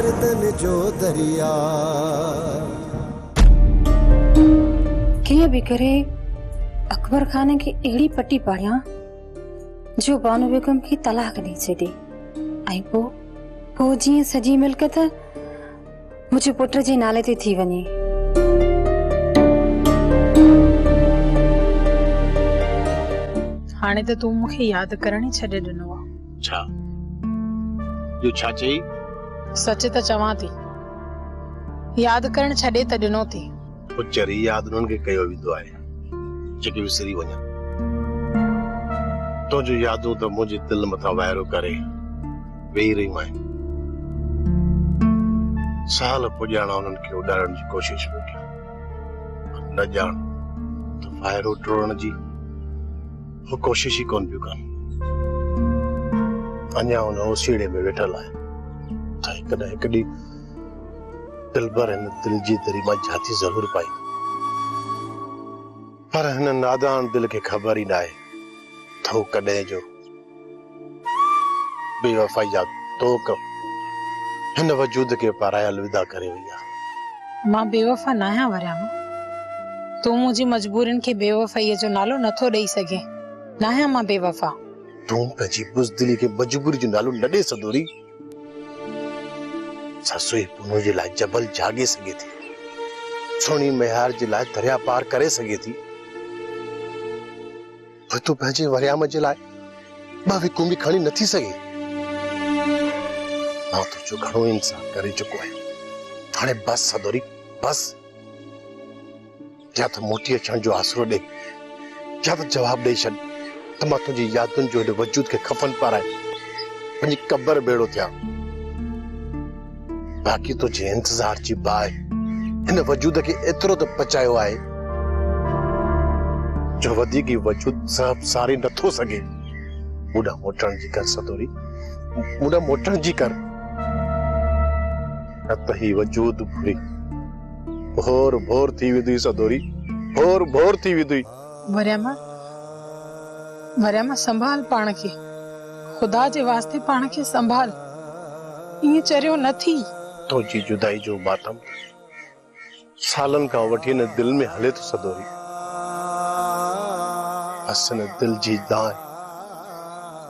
गर्दन जो दरिया। कीअं बि करे अकबर खान खे अहिड़ी पटी पाड़ियां जो बानो बेगम खे तलाक ॾेई छॾे ऐं पोइ जीअं सॼी मिल्कत मुंहिंजे पुट जे नाले ते थी वञे। हाणे त तूं मूंखे यादि करण ई छॾे ॾिनो आहे। छा जो छा चई? सच त चवां थी, यादि करण छॾे त ॾिनो थी। पुचरी यादि उन्हनि खे कयो वेंदो आहे जेके विसरी वञनि। तुंहिंजूं यादूं त मुंहिंजे दिलि मथां वाइरो करे वेही रहियूं आहिनि। साल पुॼाणा उन्हनि खे उॾारण जी कोशिश पई कयां, न ॼाण त वाइरो टोड़ण जी वो कोशिश ही कोन पियो कनि। अञा उन ओसीड़े में वेठल आहे त हिकु ॾींहुं दिलबर हिन दिल जी दरी मां जाती ज़रूर पाई, पर हिन नादान दिल खे ख़बर ई न आहे त हू कॾहिं जो बेवफ़ाई जा तोक हिन वजूद खे पाराए अलविदा करे वई आहे। मां बेवफ़ा न आहियां वरियाम। तूं मुंहिंजी मजबूरियुनि खे बेवफ़ाईअ जो नालो नथो ॾेई सघे। न आहियां मां बेवफ़ा। तूं पंहिंजी बुज़दिली खे मजबूरी जो नालो न ॾे सदोरी। ससुई पुनू जे लाइ जबल जागे सघे थी, सोनी मेहार जे लाइ दरिया पार करे सघे थी, पर तूं पंहिंजे वरियाम जे लाइ ॿ विकूं खणी नथी सघे। मां तुंहिंजो घणो इंसाफ़ करे चुको आहियां। हाणे बस सदोरी बस। या त मोटी अचण जो आसरो ॾे, या त जवाब ॾेई छॾ त मां तुंहिंजी यादुनि जो हिन वजूद खे खफन पाराए पंहिंजी कबर बेड़ो थियां। बाक़ी तुंहिंजे इंतज़ार जी बाहि हिन वजूद खे एतिरो त पचायो आहे जो वधीक वजूद सब सारी नथो सघे। मुॾा मोटण जी कर सदोरी, मुॾा मोटण जी कर, न त ही वजूद भुरी भोर भोर थी वेंदी सदोरी, भोर भोर थी वेंदी। वरियामा संभाल पाण खे, खुदा जे वास्ते पाण खे संभाल। ईअं चरियो न थी। तुंहिंजी जुदाई जो मातम सालन खां वठी न दिल में हले तो सदोरी। असन दिल जी दाए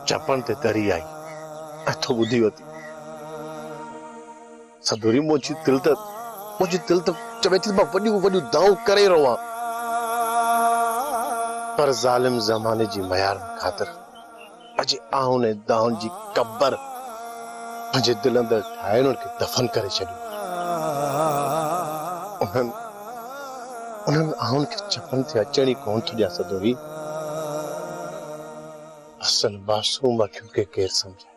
चपन ते तरी आई अथो बुधी वती सदोरी। मुंहिंजी दिल त चवे थी मां वॾियूं दाऊं करे रहां, पर ज़ालिम ज़माने जी मयार ख़ातिर अॼु आउन ऐं दाउन जी कबर मुंहिंजे दिल अंदरि ठाहे उन्हनि खे दफ़न करे छॾियो। उन्हनि आउन खे चपन ते अचण ई कोन थो ॾिया सदोरी। असल मासूम अखियूं खे केरु सम्झे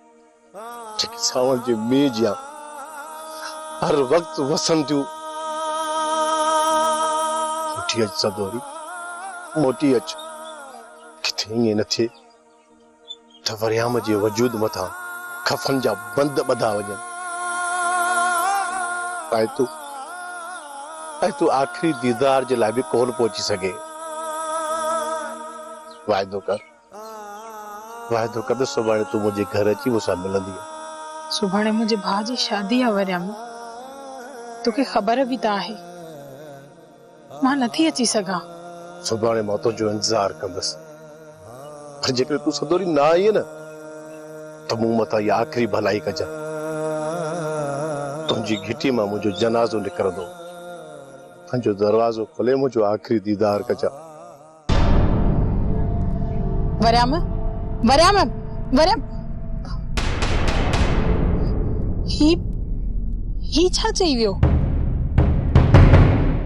जेके सावण जे मींहं जियां हर वक़्तु वसन थियूं। मोटी अच सदोरी, मोटी अच। किथे ईअं न थिए त वरियाम जे वजूद मथां खफन जा बंद ॿधा वञनि ऐं तूं आख़िरी दीदार जे लाइ बि कोन पहुची सघे। वाइदो कर त सुभाणे तूं मुंहिंजे घर अची मूंसां मिलंदी। सुभाणे मुंहिंजे भाउ जी शादी आहे वरियाम, तोखे ख़बर बि त आहे। मां नथी अची सघां। सुभाणे मां तुंहिंजो इंतज़ार कंदसि, पर जेकर तूं सदोरी न आई न त मूं मथां इहा आख़िरी भलाई कजां। तुंहिंजी घिटी मां मुंहिंजो जनाज़ो निकिरंदो, तुंहिंजो दरवाज़ो खोले मुंहिंजो आख़िरी दीदार कजां। वरियाम ही छा चई वियो?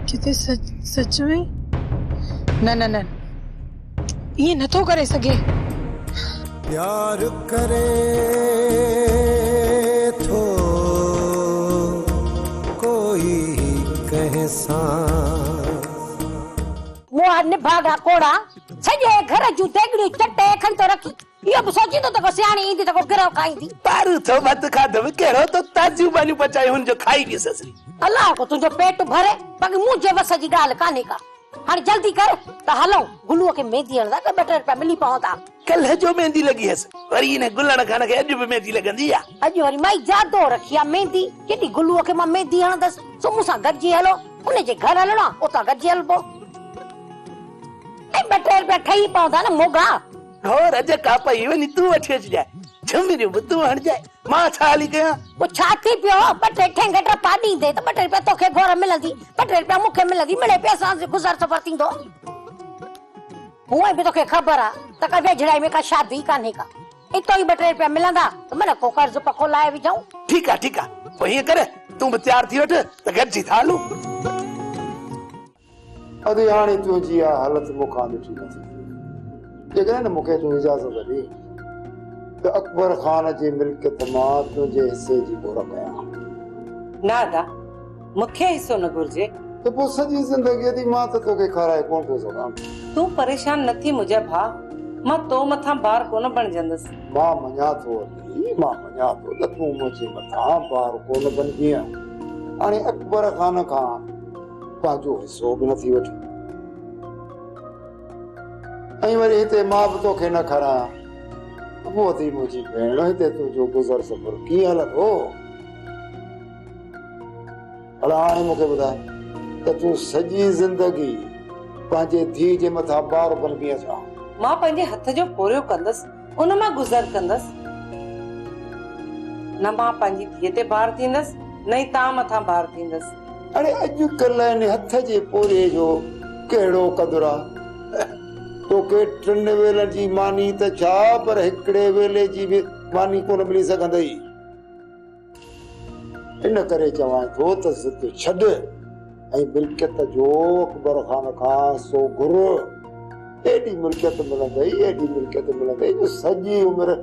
किथे सच में? न ये नथो करे सके। प्यार करे तो कोई कहसा मोहन भागा कोड़ा सजे घर जू तेगड़ी चटे खन तो रखी। यो भी सोची तो को सियाणी इंदी तो को गिरव खाई थी। पारू तो मत खा दव केरो तो ताजू बानी पचाई हुन जो खाई दी ससरी। अल्लाह को तुझो पेट भरे बाकी मुझे वस जी गाल काने का। हाणे जल्दी कर त हलूं गुलूअ खे मेहंदी हणंदा ॿ टे रुपया मिली पवंदा। कल्ह जो मेहंदी लगी है वरी इन गुलण खान के अज भी मेहंदी लगंदी है। अॼु वरी माई जादो रखी आहे मेहंदी केॾी गुलूअ खे मां मेहंदी हणंदसि सुम्हूं सां गॾिजी हलो उन जे घर हलणो आहे उतां गॾिजी हलबो ऐं ॿ टे रुपया ठही पवंदा न मोगा। और अज का पई वनी तू वठी अच जाए झमिरी तू हण जाए मां छा हली कया वो छा थी पियो ॿ टे ठेंगेटा पा ॾींदे त ॿ टे रुपया तोखे घोर मिलंदी ॿ टे रुपया मूंखे मिलंदी मिले पैसा गुज़र सफ़र थींदो। हूअं बि तोखे ख़बर आहे त का वेझड़ाई में का शादी कान्हे का इतो ई ॿ टे रुपया मिलंदा त मन को कर्ज़ पको लाए विझऊं। ठीक है पोइ हीअं करे तू बि तयार थी वठ त गॾिजी था हलूं। अरे हाणे तुंहिंजी आ हालत मूंखां ॾिठी नथी जेकॾहिं न मूंखे तूं इजाज़त ॾे त अकबर खान जी मिल्कियत मां तुंहिंजे हिसे जी घुर कयां। ना दा मूंखे हिसो न घुर्जे त पोइ सॼी ज़िंदगीअ जी मां त तोखे खाराए कोन थो सघां। तू परेशान न थी मुंहिंजा भाउ मां तो मथां बार कोन बणजंदसि। मां मञा थो मां मञा थो त तूं मुंहिंजे मथां बार कोन बणजीअं हाणे अकबर खान खां पंहिंजो हिसो बि नथी वठी ऐं वरी हिते मां बि तोखे न खारायां पोइ थी मुंहिंजी भेण हिते तुंहिंजो गुज़र सफ़र कीअं हलंदो। हल हाणे मूंखे ॿुधाए त तूं सॼी ज़िंदगी पंहिंजे धीउ जे मथां बार बणजीअं छा। मां पंहिंजे हथ जो पोरियो कंदसि उन मां गुज़र कंदसि न मां पंहिंजी धीअ ते बार थींदसि न ई तव्हां मथां बार थींदसि। अरे अॼुकल्ह इन हथ जे पोरे जो कहिड़ो क़दुरु आहे तोखे टिनि वेलनि जी मानी त छा पर हिकिड़े वेले जी बि मानी कोन मिली सघंदई। इन करे चवां थो त ज़िद छॾ ऐं मिल्कियत जो अकबर खान खां सो घुर एॾी मिल्कियत मिलंदई जो सॼी उमिरि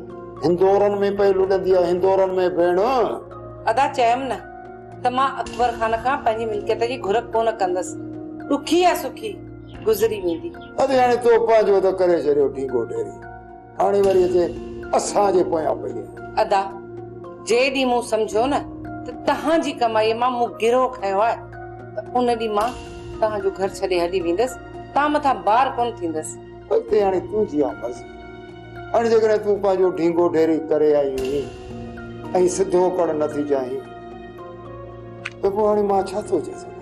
हिंदोरनि में पई लुॾंदी आहे हिंदोरनि में भेण। अदा चयमि न त मां अकबर खान खां पंहिंजी मिल्कियत जी घुर कोन कंदसि ॾुखी या सुखी गुज़री वेंदी। अरे हाणे तो पंहिंजो त करे छॾियो ठीको ढेरी हाणे वरी अचे असांजे पोयां पई अदा जे ॾींहुं मूं सम्झो न त तव्हांजी कमाईअ मां मूं गिरो खयो आहे त उन ॾींहुं मां तव्हांजो घर छॾे हली वेंदसि तव्हां मथां बार कोन थींदसि। अॻिते हाणे तुंहिंजी आहे मर्ज़ी हाणे जेकॾहिं तूं पंहिंजो ढींगो ढेरी करे आई हुई ऐं सिधो कड़ नथी चाहीं त पोइ हाणे मां छा थो चई सघां।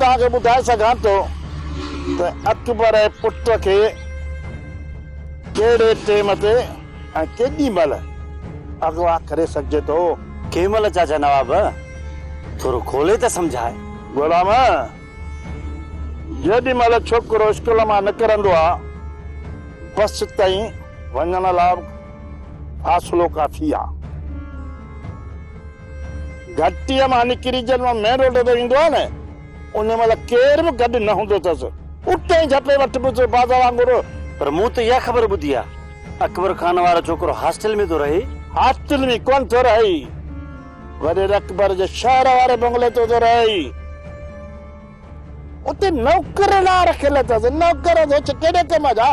तव्हांखे ॿुधाए सघां थो त अकबर जे पुट खे कहिड़े टेम ते ऐं केॾी महिल अगवा करे सघिजे थो। कंहिं महिल चाचा नवाब थोरो खोले त सम्झाए। गुलाम जेॾी महिल छोकिरो स्कूल मां निकिरंदो आहे बस ताईं वञण लाइ फ़ासिलो काफ़ी आहे। घटीअ मां निकिरी जन मां मेन रोड ते ईंदो आहे न उन महिल केर बि गॾु न हूंदो अथसि उते ई झपे वठ पुछ बाज़ा वांगुरु। पर मूं त इहा ख़बर ॿुधी आहे अकबर खान वारो छोकिरो हॉस्टल में थो रहे। हॉस्टल में कोन थो रहे, वॾे अकबर जे शहर वारे बंगले ते थो रहे। उते नौकर न रखियल अथसि, नौकर केॾे कम जा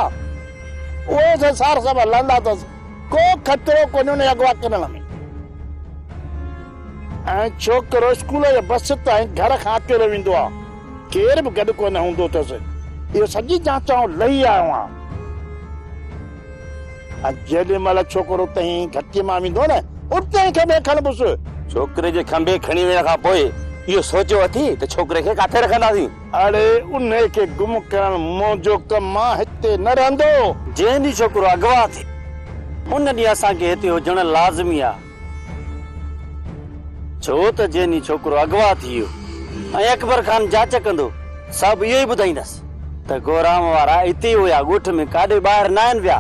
उहे सार सभु हलंदा अथसि, को ख़तरो कोन्हे उन अगवा करण में। ऐं छोकिरो स्कूल जे बस ताईं घर खां अकेलो वेंदो आहे, केर बि गॾु कोन हूंदो अथसि। इहो सॼी जांचाऊं लही आयो आहियां। जेॾी महिल छोकिरो तई घटीअ मां वेंदो न उते ई खंबे खणबुसि। छोकिरे जे खंबे खणी वञण खां पोइ इहो सोचियो अथी त छोकिरे खे किथे रखंदासीं? अड़े उन खे गुम करण मुंहिंजो कमु आहे, हिते न रहंदो। जंहिं ॾींहुं छोकिरो अगवा थिए उन ॾींहुं असांखे हिते हुजण लाज़मी आहे। छो त जंहिं ॾींहुं छोकिरो अगवा थी वियो ऐं अकबर खान जांच कंदो सभु इहो ई ॿुधाईंदसि त गोराम वारा हिते हुया, ॻोठ में काॾे ॿाहिरि न आहिनि विया।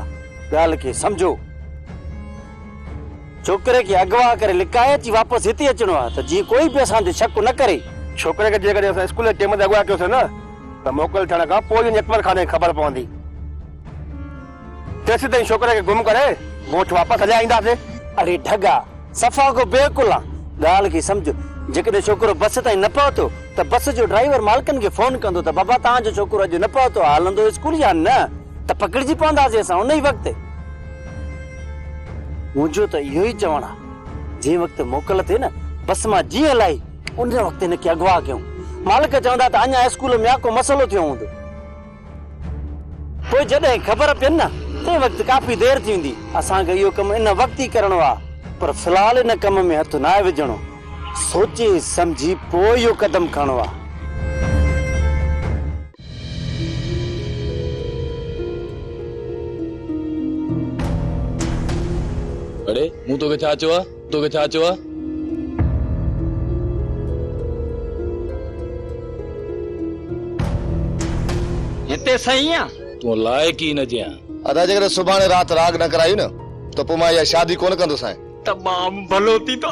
ॻाल्हि खे सम्झो, छोकिरे खे अगवा करे लिकाए अची वापसि हिते अचिणो आहे त जीअं कोई बि असां ते शक न करे। छोकिरे खे जेकॾहिं असां स्कूल जे टाइम ते अगवा कयोसीं न त मोकल थियण खां पोइ अकबर खान खे ख़बर पवंदी। तेसि ताईं छोकिरे खे गुम करे ॻोठ वापसि हलिया ईंदासीं। अरे ढगा सफ़ा को बिल्कुलु आहे। ॻाल्हि खे सम्झो, जेकॾहिं छोकिरो बस ताईं न पहुतो त बस जो ड्राइवर मालिकनि खे फोन कंदो त बाबा तव्हांजो छोकिरो अॼु न पहुतो आहे, हलंदो स्कूल या न, त पकड़िजी पवंदासीं असां उन ई वक़्तु। मुंहिंजो त इहो ई चवणु आहे, जंहिं वक़्तु मोकल थिए न बस मां जीअं हलाई उन वक़्तु हिनखे अगवा कयूं। मालिक चवंदा त अञा स्कूल में को मसइलो थियो हूंदो। पोइ जॾहिं ख़बर पियनि न तंहिं वक़्तु काफ़ी देरि थी वेंदी। असांखे इहो कमु इन वक़्तु ई करिणो आहे, पर फ़िलहाल इन कम में हथु न आहे विझणो। सोचे सम्झी पोइ इहो कदम खणणो आहे। अरे मूं तोखे छा चयो आहे? तोखे छा चयो आहे? हिते सही आहे तूं लाइक़ ई न जियां। अदा जेकर सुभाणे रात राग न कराई न तो पोइ मां इहा शादी कोन कंदुसि। तमाम भलो थी तो।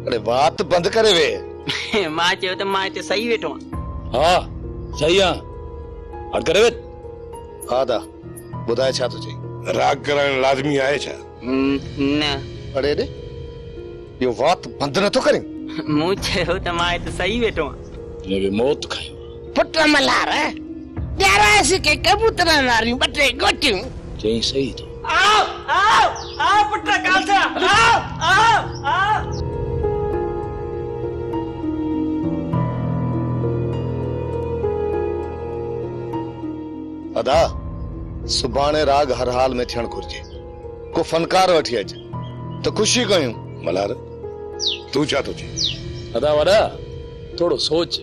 अरे बात बंद करे वे। मां चयो त मां हिते सही वेठो आहियां। हाँ सही आहे, हट करे वे। हाँ दा ॿुधाए छा थो चई? राग करण लाज़मी आहे छा? न। अरे रे इहो बात बंद नथो करे। मूं चयो त मां हिते सही वेठो आहियां। हिनखे मौत खायो। पुट मल्हार ॾियाराएसि के कबूतर नारियूं ॿ टे गोटियूं। चई सही थो। आओ आओ आओ पुट कालसा आओ आओ आओ। अदा सुभाणे राग हर हाल में थियण घुर्जे। को फनकार वठी अच तो खुशी कयूं। मल्हार तू छा थो चई? अदा वॾा थोरो सोच।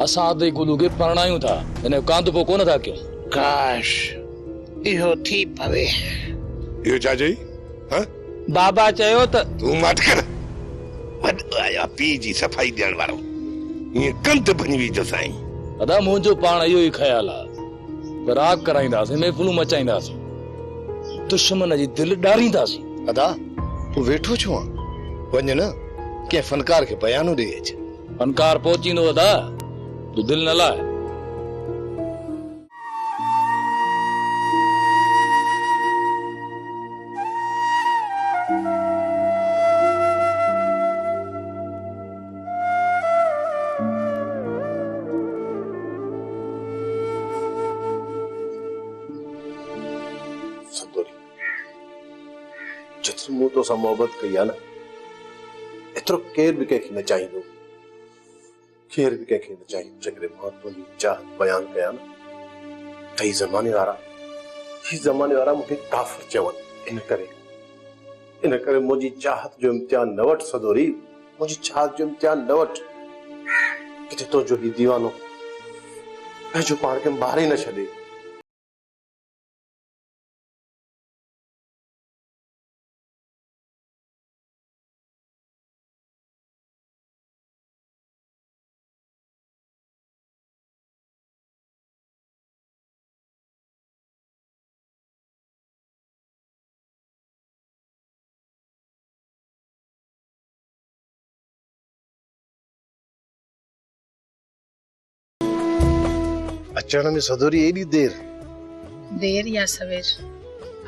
असां अधे गुलू खे परणायूं था, हिन जो कांद पोइ कोन था कयूं। काश इहो थी पवे। इहो छा चई? बाबा चयो त तूं मत कर। वॾो आया पीउ जी सफ़ाई ॾियण वारो ईअं कंद बणी विझो साईं। अदा मुंहिंजो पाण इहो ई ख़्यालु आहे, राग कराईंदासीं, महफ़िलूं मचाईंदासीं, दुश्मन जी दिलि ॾारींदासीं। अदा तूं वेठो छो आहे? वञ न कंहिं फनकार खे बयानो ॾेई अच। फनकार पहुचींदो अदा, तूं दिलि न लाइ। जितनी मूं तोसां मोहबत कई आहे न एतिरो केर बि कंहिंखे न चाहींदो। केर बि कंहिंखे न चाहींदो। जेकॾहिं मां तुंहिंजी चाहत बयानु कयां न त ही ज़माने वारा मूंखे काफ़िर चवनि। इन करे मुंहिंजी चाहत जो इम्तिहान न वठि सदोरी, मुंहिंजी चाहत जो इम्तिहान न वठि। किथे तुंहिंजो ही दीवानो पंहिंजो पाण खे मारे न छॾे। अचण में सदोरी एडी देर या सवेर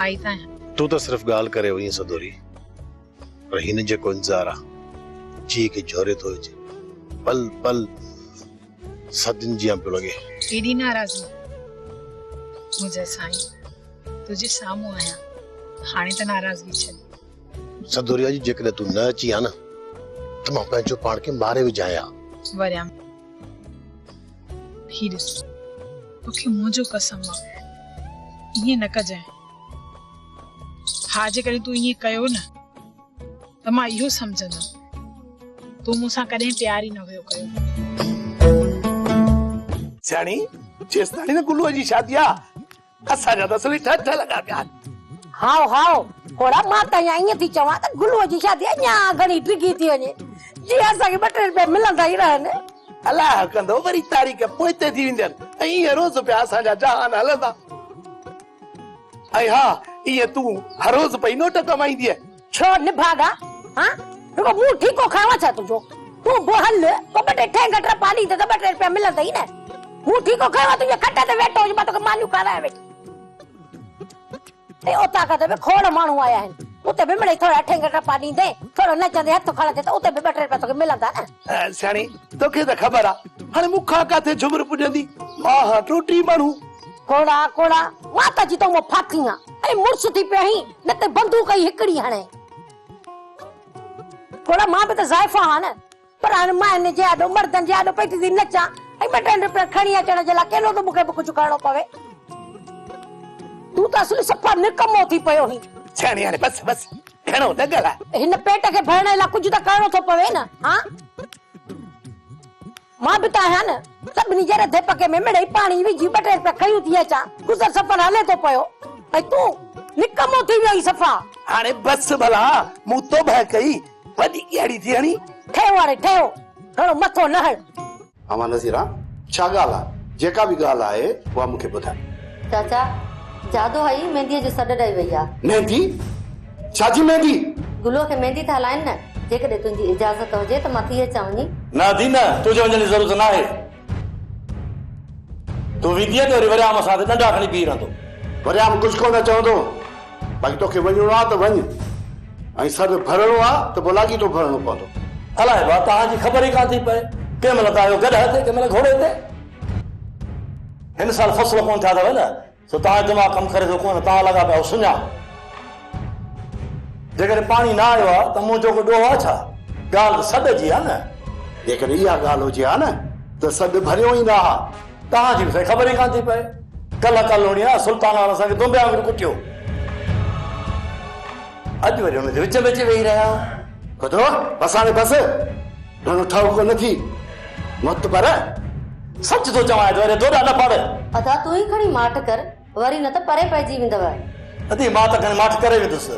आई ता तू तो सिर्फ गाल करे हुई सदोरी पर हिन जेको इंतजार आ जी के जोरे तो जे पल पल सदिन जिया पे लगे एडी नाराजगी मुझे साईं तुझे सामू आया हाणे त नाराजगी छे सदोरी जी जेकॾहिं तू न अची आ न त मां पंहिंजो पाण खे मारे विझाया वरियाम ही ॾिस तोखे मुंहिंजो कसम आहे ईअं न कजांइ हा जेकॾहिं तूं ईअं कयो न त मां इहो सम्झंदमि तूं मूंसां कॾहिं प्यार ई न हुयो कयो सियाणी जेसिताणी न गुलूअ जी शादी आ असांजा त असली ठठ लॻा पिया हाओ हाओ थोड़ा मां त ईअं थी चवां त गुलूअ जी शादी अञा घणी डिघी थी वञे जीअं असांखे 2-3 रुपया मिलंदा ई रहनि अलाह कंदो वरी तारीख़ पोइते थी वेंदनि ऐं ईअं रोज़ पिया असांजा जहान हलंदा ऐं हा ईअं तूं हर रोज़ पई नोट कमाईंदी छो निभागा हां रुको मुंह ठीको खावा छा तुंहिंजो तूं बो हल को 2-3 ठेंग टपा ॾींदे त 2-3 रुपया मिलंदा ई न मुंह ठीको खावा तुंहिंजे खट ते वेठो हुजे मां तोखे मानियूं खाराए वेठी ए ओता का ते खोड़ माण्हू आया आहिनि उते बि मिड़ई थोड़ा ठेंग टपा ॾींदे थोरो नचंदे हथ खणंदे त उते बि 2-3 रुपया तोखे मिलंदा न सियाणी तोखे त ख़बर आहे हाणे मूंखां काथे झुमर पुॼंदी मां हा टोटी माण्हू कोड़ा कोड़ा मां त जी तो मो फाथी आ अरे मुर्स थी पई न ते बंदूक ई हिकड़ी हणे कोड़ा मां बि त ज़ाइफा हा न पर हाणे मां ने जाडो मर्दन जाडो पई थी नचा ऐं 2-3 रुपया खणी अचण जे लाइ केलो त मूंखे बि कुझु करणो पवे तूं त असली सफ़ा निकमो थी पियो ही सियाणी हाणे बस बस घणो न ॻाल्हाए हिन पेट खे भरण लाइ कुझु त करणो थो पवे न हा मां बि त आहियां न सभिनी जहिड़े धेपके में मिड़ई पाणी विझी 2-3 रुपया खयूं थी अचां गुज़र सफ़र हले थो पियो ऐं तूं निकमो थी वियो सफ़ा हाणे बस भला मूं तो भय कई वॾी कहिड़ी थी हणी ठहियो हाणे ठहियो घणो मथो न हण अमा नज़ीरा छा ॻाल्हि आहे जेका बि ॻाल्हि आहे उहा मूंखे ॿुधाए चाचा जादो हई मेहंदी जो सॾ ॾेई वई आहे मेहंदी छाजी मेहंदी गुलूअ खे मेहंदी था हलाइनि न जेकॾहिं तुंहिंजी इजाज़त हुजे त मां थी अचां वञी न दी न तुझे वञण जी ज़रूरत न आहे तूं वेंदीअ त वरी वरियाम सां नंढा खणी बीह रहंदो वरियाम कुझु कोन चवंदो बाक़ी तोखे वञिणो आहे त वञ ऐं सर भरणो आहे त बुलागी तो भरणो पवंदो अलाए बा तव्हांजी ख़बर ई कान थी पए कंहिं महिल तव्हां गॾु ते कंहिं महिल घोड़े ते हिन साल फ़सुल कोन थिया अथव न सो तव्हां दिमाग़ कमु करे थो कोन तव्हां लॻा पिया सुञा जेकॾहिं पाणी न आयो आहे त मुंहिंजो को ॾोह आहे छा ॻाल्हि त सॾ जी आहे न जेकॾहिं इहा ॻाल्हि हुजे हा न त सॾ भरियो ई न आहे तव्हांजी बि साईं ख़बर ई कान थी पए कल्ह कलोणी आहे सुल्तान वारा असांखे दुंबिया वांगुरु कुटियो अॼु वरी हुनजे विच में वेही रहिया ॿुधो बस हाणे बस घणो ठाउको न थी मत पर सच थो चवां वरी दोॾा न पड़ अदा तूं ई खणी माठ कर वरी न त परे पइजी वेंदव अदी मां त खणी माठ करे वेंदुसि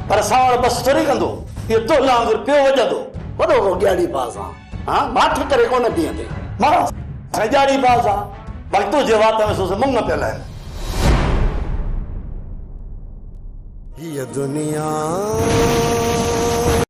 पर सावण बस थोरी कंदो इहो दोला वांगुरु पियो वॼंदो वॾो ॻाड़ी पास आहे हा माठ करे कोन बीहंदे मां ॼाड़ी पास आहे बाक़ी तुंहिंजे वात में सोस मुंग पियल आहिनि ये दुनिया